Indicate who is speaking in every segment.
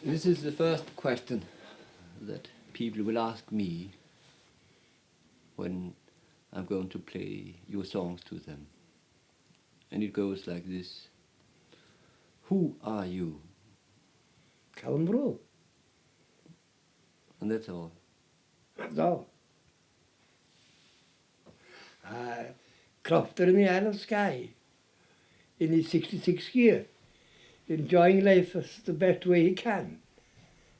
Speaker 1: This is the first question that people will ask me when I'm going to play your songs to them. And it goes like this. Who are you?
Speaker 2: Calum.
Speaker 1: And that's all.
Speaker 2: That's all. Crofter in the Isle of Skye in his 66th year, enjoying life as the best way he can,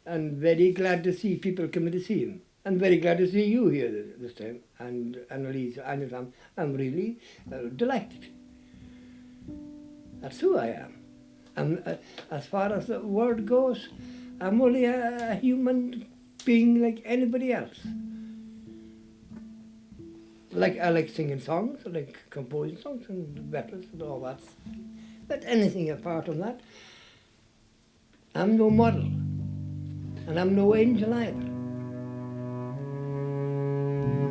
Speaker 2: and very glad to see people coming to see him, and very glad to see you here this time, and Annalise, and I'm really delighted. That's who I am. And as far as the word goes, I'm only a human being like anybody else. I like singing songs, I like composing songs and battles and all that. But anything apart from that, I'm no model. And I'm no angel either.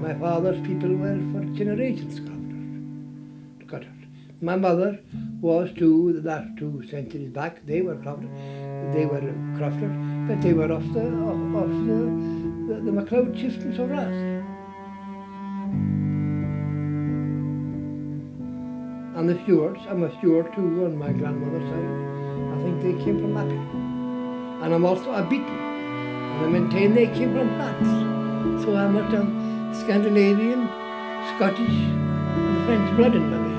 Speaker 2: My father's people were for generations crofters. My mother was too, that 2 centuries back, they were crofters, but they were off the MacLeod chieftains of Ruadh. And the Stewarts, I'm a Stewart too on my grandmother's side. I think they came from Appy. And I'm also a Beaton. And I maintain they came from Plats. So I'm a Scandinavian, Scottish and French blood in my veins.